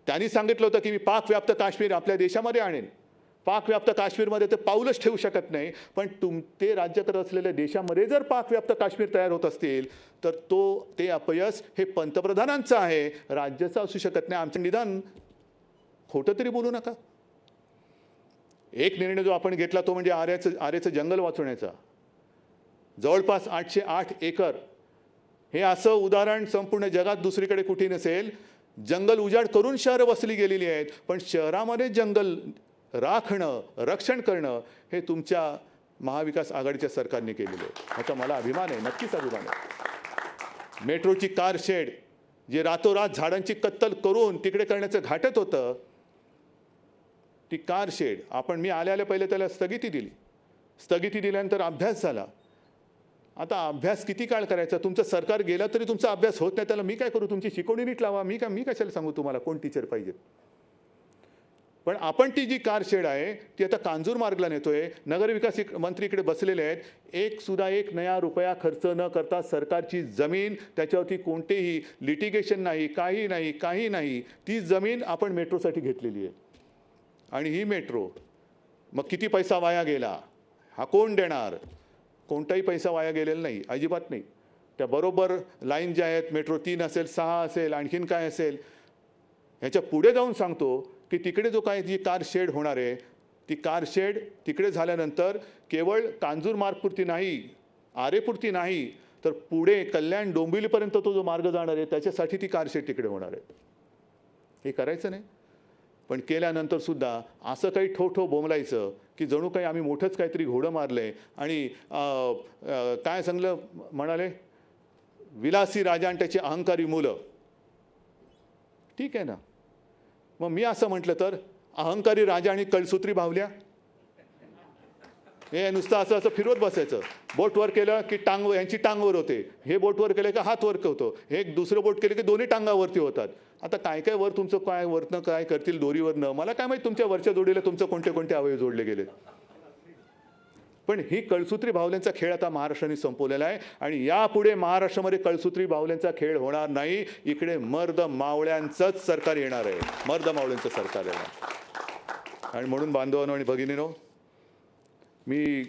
त्यांनी सांगितलं होतं की मी पाकव्याप्त काश्मीर आपल्या देशामध्ये आणेन. पाकव्याप्त काश्मीरमध्ये ते पाऊलच ठेवू शकत नाही, पण ते राज्य करत असलेल्या देशामध्ये जर पाकव्याप्त काश्मीर तयार होत असतील तर ते अपयश हे पंतप्रधानांचं आहे, राज्याचं असू शकत नाही. आमचं निदान खोटं तरी बोलू नका. एक निर्णय जो आपण घेतला तो म्हणजे आरेचं जंगल वाचवण्याचा. जवळपास 808 एकर हे असं उदाहरण संपूर्ण जगात दुसरीकडे कुठे नसेल. जंगल उजाड करून शहरं वसली गेलेली आहेत, पण शहरामध्ये जंगल राखणं, रक्षण करणं हे तुमच्या महाविकास आघाडीच्या सरकारने केलेलं आहे. ह्याचा मला अभिमान आहे, नक्कीच अभिमान आहे. मेट्रोची कार शेड जे रातोरात झाडांची कत्तल करून तिकडे करण्याचं घाटत होतं, ती कार शेड मी आल्या पहिले त्याला स्थगिती दिली. स्थगिती दिल्यानंतर अभ्यास झाला. आता अभ्यास किती काळ करायचा? तुमचं सरकार गेलं तरी तुमचा अभ्यास होत नाही, त्याला मी काय करू? तुमची शिकवणी नीट लावा. मी कशाला सांगू तुम्हाला कोण टीचर पाहिजे? पण आपण ती जी कार शेड आहे ती आता कांजूर मार्गला नेतोय. नगरविकास मंत्री इकडे बसलेले आहेत. एक नया रुपया खर्च न करता सरकारची जमीन, त्याच्यावरती कोणतेही लिटिगेशन नाही, काही नाही. ती जमीन आपण मेट्रोसाठी घेतलेली आहे. आणि ही मेट्रो मग किती पैसा वाया गेला हा कोण देणार? कोणताही पैसा वाया गेलेला नाही, अजिबात नाही. त्या बरोबर लाईन ज्या आहेत, मेट्रो 3 असेल, 6 असेल, आणखीन काय असेल, ह्याच्या पुढे जाऊन सांगतो की तिकडे जी कार शेड होणार आहे, ती कार शेड तिकडे झाल्यानंतर केवळ कांजूर मार्गपुरती नाही, आरेपुरती नाही, तर पुढे कल्याण डोंबिवलीपर्यंत तो जो मार्ग जाणार आहे त्याच्यासाठी ती कार शेड तिकडे होणार आहे. हे करायचं नाही, पण केल्यानंतर सुद्धा असं काही ठोठो बोंबलायचं की जणू काही आम्ही मोठंच काहीतरी घोडं मारलंय. आणि काय सांगलं म्हणाले, विलासी राजा आणि त्याची अहंकारी मुलं. ठीक आहे ना, मग मी असं म्हटलं तर अहंकारी राजा आणि कळसूत्री बावल्या, हे नुसतं असं फिरवत बसायचं. बोट वर केलं की यांची टांगवर होते, हे बोट वर केलं की हात वर होतो, हे दुसरं बोट केलं की दोन्ही टांगावरती होतात. आता काय वर तुमचं काय वरनं काय करतील दोरीवरनं, मला काय माहिती तुमच्या वरच्या जोडीला तुमचं कोणते अवयव जोडले गेले. पण ही कळसूत्री बाहुल्यांचा खेळ आता महाराष्ट्राने संपवलेला आहे. आणि यापुढे महाराष्ट्रामध्ये कळसूत्री बाहुल्यांचा खेळ होणार नाही. इकडे मर्द मावळ्यांचंच सरकार येणार आहे, मर्द मावळ्यांचं सरकार येणार. आणि म्हणून बांधवांनो आणि भगिनीनो, मी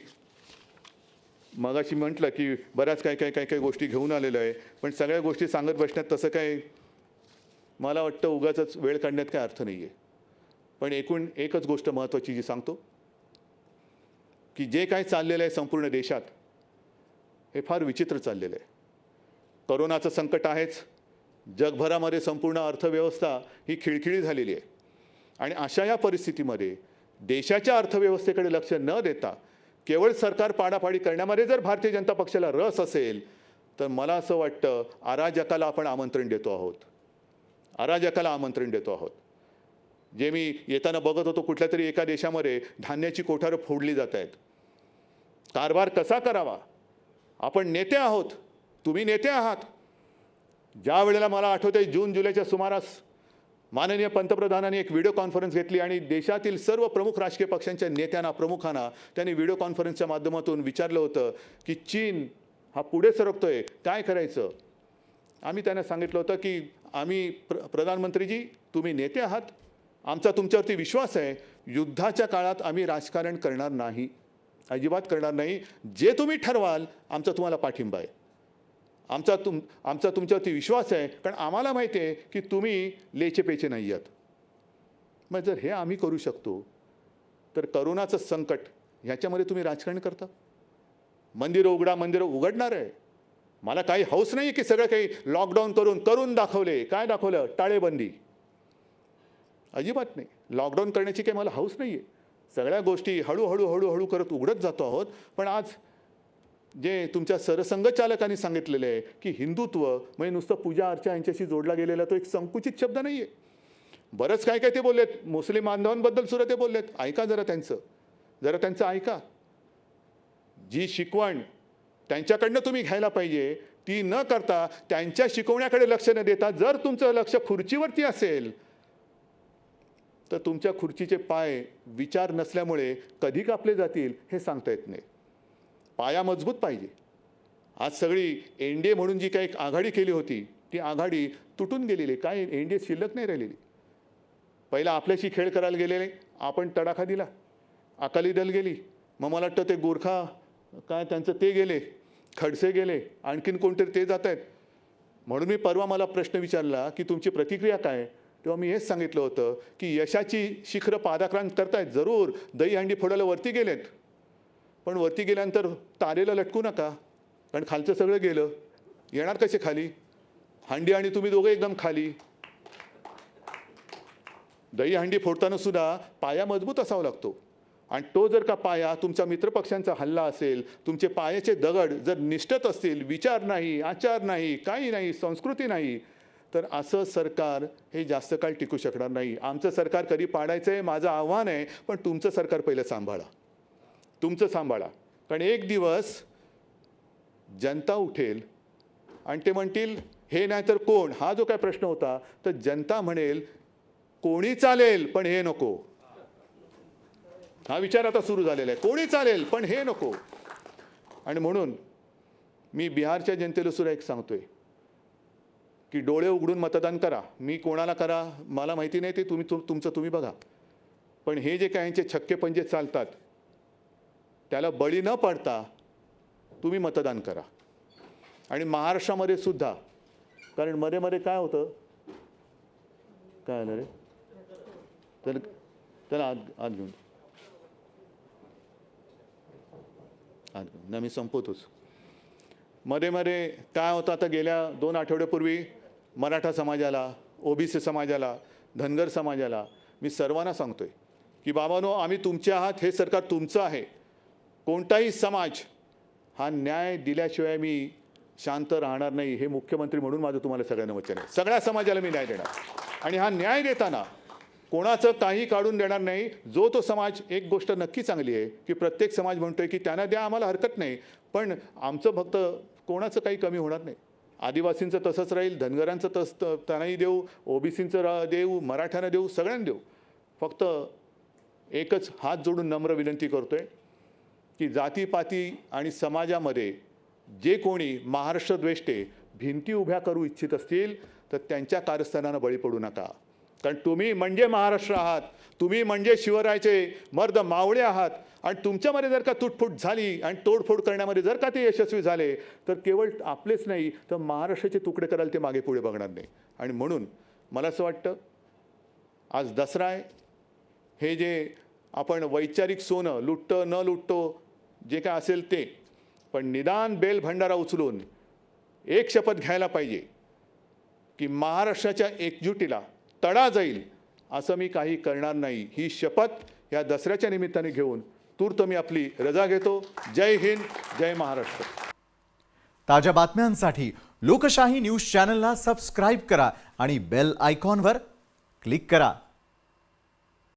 मगाशी म्हटलं की बऱ्याच काही गोष्टी घेऊन आलेलो आहे, पण सगळ्या गोष्टी सांगत बसण्यात तसं काय मला वाटतं उगाचच वेळ काढण्यात काय अर्थ नाही आहे. पण एकच गोष्ट महत्त्वाची जी सांगतो की जे काय चाललेलं आहे संपूर्ण देशात हे फार विचित्र चाललेलं आहे. कोरोनाचं संकट आहेच, जगभरामध्ये संपूर्ण अर्थव्यवस्था ही खिळखिळी झालेली आहे. आणि अशा या परिस्थितीमध्ये देशाच्या अर्थव्यवस्थेकडे लक्ष न देता केवळ सरकार पाडापाडी करण्यामध्ये जर भारतीय जनता पक्षाला रस असेल तर मला असं वाटतं अराजकाला आपण आमंत्रण देतो आहोत, अराजकाला आमंत्रण देतो आहोत. जे मी येताना बघत होतो कुठल्या तरी एका देशामध्ये धान्याची कोठारं फोडली जात आहेत. कारभार कसा करावा? आपण नेते आहोत, तुम्ही नेते आहात. ज्या वेळेला मला आठवतंय जून जुलैच्या सुमारास माननीय पंतप्रधानांनी एक व्हिडिओ कॉन्फरन्स घेतली आणि देशातील सर्व प्रमुख राजकीय पक्षांच्या नेत्यांना प्रमुखांना त्यांनी व्हिडिओ कॉन्फरन्सच्या माध्यमातून विचारलं होतं की चीन हा पुढे सरकतोय, काय करायचं? आम्ही त्यांना सांगितलं होतं की आम्ही प्रधानमंत्रीजी तुम्ही नेते आहात, आमचा तुमच्यावरती विश्वास आहे. युद्धाच्या काळात आम्ही राजकारण करणार नाही, अजिबात करणार नाही. जे तुम्ही ठरवाल आमचा तुम्हाला पाठिंबा आहे, आमचा तुमच्यावरती विश्वास आहे, कारण आम्हाला माहिती आहे की तुम्ही लेचेपेचे नाही आहात. मग जर हे आम्ही करू शकतो तर करोनाचं संकट ह्याच्यामध्ये तुम्ही राजकारण करता? मंदिरं उघडा, मंदिरं उघडणार आहे. मला काही हौस नाही की सगळं काही लॉकडाऊन करून दाखवले. काय दाखवलं? टाळेबंदी. अजिबात नाही. लॉकडाऊन करण्याची काही मला हौस नाही आहे. सगळ्या गोष्टी हळूहळू हळूहळू करत उघडत जातो आहोत. पण आज जे तुमच्या सरसंघचालकांनी सांगितलेलं आहे की हिंदुत्व म्हणजे नुसतं पूजा अर्चा यांच्याशी जोडला गेलेला तो एक संकुचित शब्द नाही आहे. बरंच काय काय ते बोललेत, मुस्लिम बांधवांबद्दल सुद्धा ते बोललेत. ऐका जरा त्यांचं ऐका. जी शिकवण त्यांच्याकडनं तुम्ही घ्यायला पाहिजे ती न करता त्यांच्या शिकवण्याकडे लक्ष न देता जर तुमचं लक्ष खुर्चीवरती असेल तर तुमच्या खुर्चीचे पाय विचार नसल्यामुळे कधी कापले जातील हे सांगता येत नाही. पाया मजबूत पाहिजे. आज सगळी एनडीए म्हणून जी काही आघाडी केली होती ती आघाडी तुटून गेलेली, काय एनडीए शिल्लक नाही राहिलेली. पहिला आपल्याशी खेळ करायला गेलेले, आपण तडाखा दिला, अकाली दल गेली, मग मला वाटतं ते गोरखा काय त्यांचं ते गेले, खडसे गेले, आणखीन कोणतरी ते जात आहेत. म्हणून मी परवा मला प्रश्न विचारला की तुमची प्रतिक्रिया काय, तेव्हा मी हेच सांगितलं होतं की यशाची शिखरं पादाक्रांत करतायत, जरूर दहीहंडी फोडायला वरती गेलेत, पण वरती गेल्यानंतर तारेला लटकू नका, कारण खालचं सगळं गेलं, येणार कसे खाली? हंडी आणि तुम्ही दोघं एकदम खाली. दहीहंडी फोडताना सुद्धा पाया मजबूत असावा लागतो. आणि तो जर का पाया तुमचा मित्रपक्षांचा हल्ला असेल, तुमचे पायाचे दगड जर निष्ठत असतील, विचार नाही, आचार नाही, काही नाही, संस्कृती नाही, तर असं सरकार हे जास्त काळ टिकू शकणार नाही. आमचं सरकार कधी पाडायचं आहे माझं आव्हान आहे, पण तुमचं सरकार पहिलं सांभाळा, तुमचं सांभाळा. कारण एक दिवस जनता उठेल आणि ते म्हणतील हे नाही तर कोण, हा जो काय प्रश्न होता तर जनता म्हणेल कोणी चालेल पण हे नको. हा विचार आता सुरू झालेला आहे, कोणी चालेल पण हे नको. आणि म्हणून मी बिहारच्या जनतेला सुद्धा एक सांगतोय की डोळे उघडून मतदान करा. मी कोणाला करा मला माहिती नाही, ते तुमचं तुम्ही बघा. पण हे जे काय यांचे छक्के पंजे चालतात त्याला बळी न पडता तुम्ही मतदान करा. आणि महाराष्ट्रामध्ये सुद्धा, कारण मध्ये मध्ये काय होतं, काय आलं रे, तर त्याला आत घेऊन ना, मी संपवतोच. मध्ये मध्ये काय होतं, आता गेल्या 2 आठवड्यापूर्वी मराठा समाजाला, ओबीसी समाजाला, धनगर समाजाला मी सर्वांना सांगतोय की बाबांनो, आम्ही तुमचे आहात, हे सरकार तुमचं आहे. कोणताही समाज हा न्याय दिल्याशिवाय मी शांत राहणार नाही, हे मुख्यमंत्री म्हणून माझं तुम्हाला सगळ्यांना वचन आहे. सगळ्या समाजाला मी न्याय देणार आणि हा न्याय देताना कोणाचं काही काढून देणार नाही. जो तो समाज, एक गोष्ट नक्की चांगली आहे की प्रत्येक समाज म्हणतोय की त्यांना द्या, आम्हाला हरकत नाही, पण आमचं फक्त कोणाचं काही कमी होणार नाही. आदिवासींचं तसंच राहील, धनगरांचं त्यांनाही देऊ, ओबीसींचं देऊ, मराठ्यांना देऊ, सगळ्यांना देऊ. फक्त एकच हात जोडून नम्र विनंती करतोय की जातीपाती आणि समाजामध्ये जे कोणी महाराष्ट्र द्वेष्टे भिंती उभ्या करू इच्छित असतील तर त्यांच्या कारस्थानानं बळी पडू नका. कारण तुम्ही म्हणजे महाराष्ट्र आहात, तुम्ही म्हणजे शिवरायाचे मर्द मावळे आहात. आणि तुमच्यामध्ये जर का तुटफूट झाली आणि तोडफोड करण्यामध्ये जर का ते यशस्वी झाले तर केवळ आपलेच नाही तर महाराष्ट्राचे तुकडे करायला ते मागे पुढे बघणार नाही. आणि म्हणून मला असं वाटतं आज दसरा आहे, हे जे आपण वैचारिक सोनं लुटतो न लुटतो जे काय असेल ते, पण निदान बेल भंडारा उचलून एक शपथ घ्यायला पाहिजे की महाराष्ट्राच्या एकजुटीला तडा जाईल असं मी काही करणार नाही. ही शपथ या दसऱ्याच्या निमित्ताने घेऊन तूर्त मी आपली रजा घेतो. जय हिंद, जय महाराष्ट्र. ताज्या बातम्यांसाठी लोकशाही न्यूज चॅनलला सबस्क्राइब करा आणि बेल आयकॉनवर क्लिक करा.